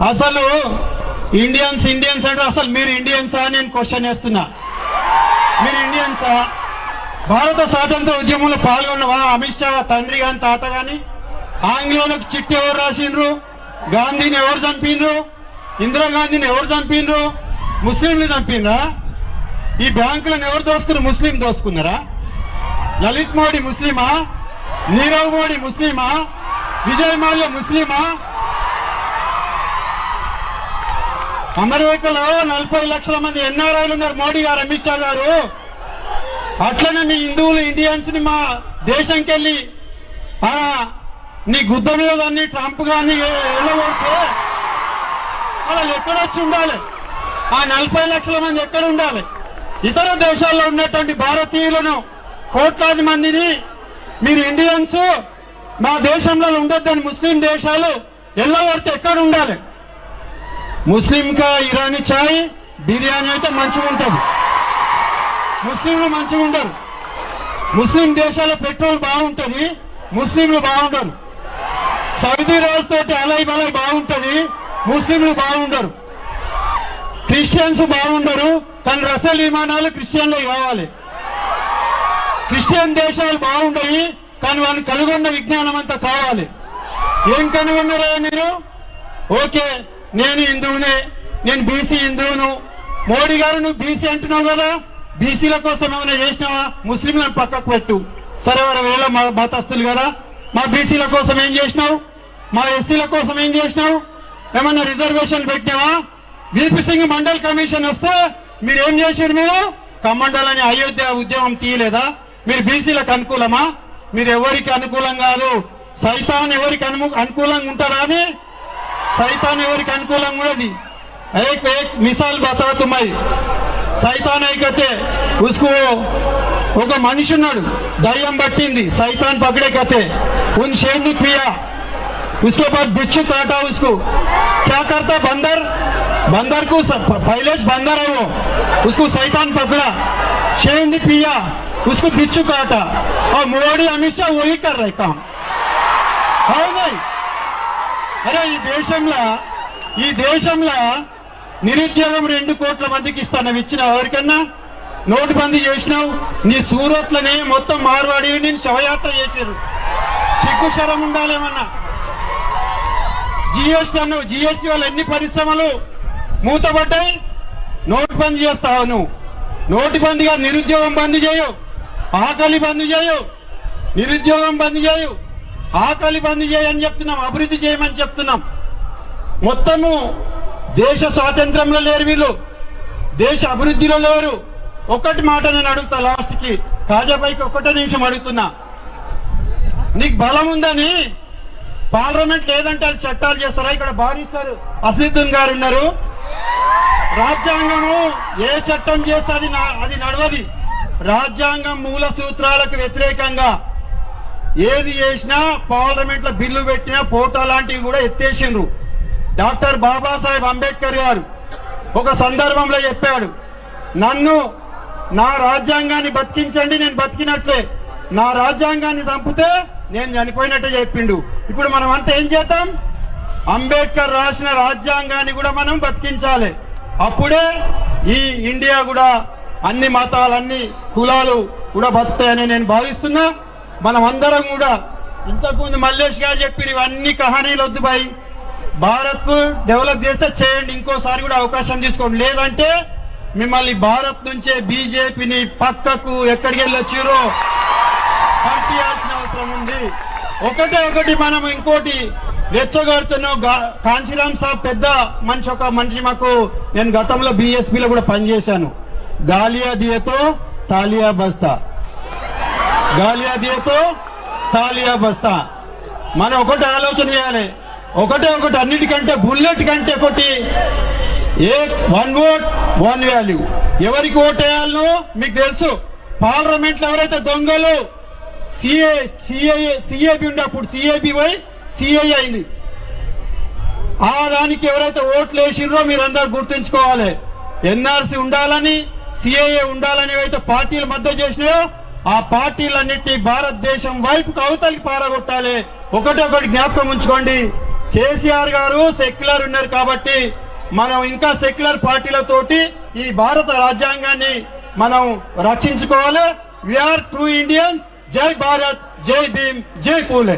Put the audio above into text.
అసలు ఇండియన్స్ అంటే అసలు మీరు ఇండియన్సా నేను క్వశ్చన్ చేస్తున్నా. మీరు ఇండియన్సా? భారత స్వాతంత్ర ఉద్యమంలో పాల్గొన్నవా? అమిత్ షా తండ్రి గాని తాత గాని? ఆంగ్లేయులకు చిట్టి ఎవరు రాసిండ్రు? గాంధీని ఎవరు చంపిండ్రు? ఇందిరాగాంధీని ఎవరు చంపిండ్రు? ముస్లింలు చంపిండ్రా? ఈ బ్యాంకులను ఎవరు దోసుకున్నారు? ముస్లిం దోసుకున్నారా? లలిత్ మోడీ ముస్లిమా? నీరవ్ మోడీ ముస్లిమా? విజయ్ మాల్యా ముస్లిమా? అమెరికాలో 40 లక్షల మంది ఎన్ఆర్ఐలు ఉన్నారు. మోడీ గారు, అమిత్ షా గారు. అట్లనే మీ హిందువులు ఇండియన్స్ ని మా దేశంకి వెళ్ళి నీ గుద్ద మీద కానీ ట్రంప్ గాని వెళ్ళబడితే వాళ్ళు ఎక్కడొచ్చి ఉండాలి? ఆ 40 లక్షల మంది ఎక్కడ ఉండాలి? ఇతర దేశాల్లో ఉన్నటువంటి భారతీయులను కోట్లాది మందిని మీరు ఇండియన్స్ మా దేశంలో ఉండొద్దని ముస్లిం దేశాలు వెళ్ళబడితే ఎక్కడ ఉండాలి? ముస్లిం కా ఇరానీ చాయ్ బిర్యానీ అయితే మంచిగా ఉంటుంది, ముస్లింలు మంచిగా ఉండరు. ముస్లిం దేశాల్లో పెట్రోల్ బాగుంటుంది, ముస్లింలు బాగుండరు. సౌదీ రాజుతోటి అలై బలై బాగుంటుంది, ముస్లింలు బాగుండరు. క్రిస్టియన్స్ బాగుండరు, కానీ రఫేల్ విమానాలు క్రిస్టియన్లు కావాలి. క్రిస్టియన్ దేశాలు బాగుంటాయి, కానీ వాళ్ళు కనుగొన్న విజ్ఞానం అంతా కావాలి. ఏం కనుగొన్నారా మీరు? ఓకే, నేను హిందువునే, నేను బీసీ హిందువును. మోడీ గారు నువ్వు బీసీ అంటున్నావు కదా, బీసీల కోసం ఏమైనా చేసినావా? ముస్లింలను పక్కకు పెట్టు. సరే, వేళ మా మతస్థులు కదా, మా బీసీల కోసం ఏం చేసినావు? మా ఎస్సీల కోసం ఏం చేసినావు? ఏమన్నా రిజర్వేషన్ పెట్టినావా? వీపీ సింగ్ మండల్ కమిషన్ వస్తే మీరేం చేశారు? మీరు కమండలని అయోధ్య ఉద్యమం తీయలేదా? మీరు బీసీలకు అనుకూలమా? మీరు ఎవరికి అనుకూలం కాదు. సైతాన్ ఎవరికి అనుకూలంగా ఉంటారా? అని సైతాన్ ఎవరికి అనుకూలంగా ఉన్నది? एक मिसाल बता तुम्हारी సైతాన్ అయితే उसको ఒక మనిషి ఉన్నాడు, దయ్యం పట్టింది, సైతాన్ పकड़े कहते उन शेर ने पिया, उसके बाद बिच्छू काटा उसको. क्या करता? बंदर को पहले बंदर है वो, उसको शैतान पकड़ा, शेर ने पिया, उसको बिच्छू काटा. और मोदी अमित शाह वही कर रहे काम है नहीं? अरे ఈ దేశంలో నిరుద్యోగం 2 కోట్ల మందికి ఇస్తాను ఇచ్చినావు? ఎవరికన్నా నోటుబందీ చేసినావు? నీ సూరత్లనే మొత్తం మార్వాడి నేను శవయాత్ర చేశారు. సిగ్గు శరం ఉండాలేమన్నా? జిఎస్టీ అన్నావు, జిఎస్టీ వల్ల ఎన్ని పరిశ్రమలు మూతపడ్డాయి? నోటు బంద్ చేస్తావు నువ్వు. నోటు బందీగా నిరుద్యోగం బంద్ చేయు, ఆకలి బంద్ చేయు. నిరుద్యోగం బంద్ చేయు, ఆకలి బంద్ చేయని చెప్తున్నాం, అభివృద్ధి చేయమని చెప్తున్నాం. మొత్తము దేశ స్వాతంత్రంలో లేరు వీళ్ళు, దేశ అభివృద్ధిలో లేరు. ఒకటి మాట నేను అడుగుతా లాస్ట్ కి, కాజాబాయికి 1 నిమిషం అడుగుతున్నా. నీకు బలం ఉందని పార్లమెంట్ లేదంటే అది చట్టాలు చేస్తారా? ఇక్కడ బారిస్తారు అసదుద్దీన్ గారు ఉన్నారు. రాజ్యాంగము ఏ చట్టం చేస్తే అది నడవది. రాజ్యాంగం మూల సూత్రాలకు వ్యతిరేకంగా ఏది చేసినా పార్లమెంట్ లో బిల్లు పెట్టినా ఫోటో లాంటివి కూడా ఎత్తేసిండ్రు. డాక్టర్ బాబాసాహెబ్ అంబేద్కర్ గారు ఒక సందర్భంలో చెప్పాడు, నన్ను నా రాజ్యాంగాన్ని బతికించండి, నేను బతికినట్లే. నా రాజ్యాంగాన్ని చంపితే నేను చనిపోయినట్టే చెప్పిండు. ఇప్పుడు మనం అంతా ఏం చేద్దాం? అంబేద్కర్ రాసిన రాజ్యాంగాన్ని కూడా మనం బతికించాలి. అప్పుడే ఈ ఇండియా కూడా అన్ని మతాలు, అన్ని కులాలు కూడా బతుకుతాయని నేను భావిస్తున్నా. మనం అందరం కూడా ఇంతకుముందు మల్లేష్ గారు చెప్పిన ఇవన్నీ కహానీలు వద్దు బాయ్. భారత్ కు డెవలప్ చేస్తే చేయండి, ఇంకోసారి కూడా అవకాశం తీసుకోండి. లేదంటే మిమ్మల్ని భారత్ నుంచే బీజేపీని పక్కకు ఎక్కడికి వెళ్ళొచ్చిరో పంపించాల్సిన అవసరం ఉంది. ఒకటి మనం ఇంకోటి రెచ్చగొడుతున్నాం. కాంచీరామ్ సాబ్ పెద్ద మనిషి, ఒక మనిషి మాకు, నేను గతంలో బీఎస్పీలో కూడా పనిచేశాను. గాలియా దియేతో తాలియా బస్తా, గాలియా దియేతో తాలియా బస్తా. మనం ఒకటి ఆలోచన చేయాలి. ఒకటి అన్నిటికంటే బుల్లెట్ కంటే ఒకటి, 1 ఓట్ 1 వాల్యూ. ఎవరికి ఓట్ వేయాలనో మీకు తెలుసు. పార్లమెంట్ లో ఎవరైతే దొంగలు సిఏబి ఉండే అప్పుడు సిఏబి పోయి సిఐ అయింది. ఆ దానికి ఎవరైతే ఓట్లు వేసిండ్రో మీరందరూ గుర్తుంచుకోవాలి. ఎన్ఆర్సీ ఉండాలని, సిఐఏ ఉండాలని ఏవైతే పార్టీలు మద్దతు చేసినాయో ఆ పార్టీలన్నింటినీ భారతదేశం వైపుకు అవతలికి పారగొట్టాలి. ఒకటి జ్ఞాపకం ఉంచుకోండి. కేసీఆర్ గారు సెక్యులర్ ఉన్నారు కాబట్టి మనం ఇంకా సెక్యులర్ పార్టీలతోటి ఈ భారత రాజ్యాంగాన్ని మనం రక్షించుకోవాలి. We are true Indian. జై భారత్, జై భీమ్, జై పూలే.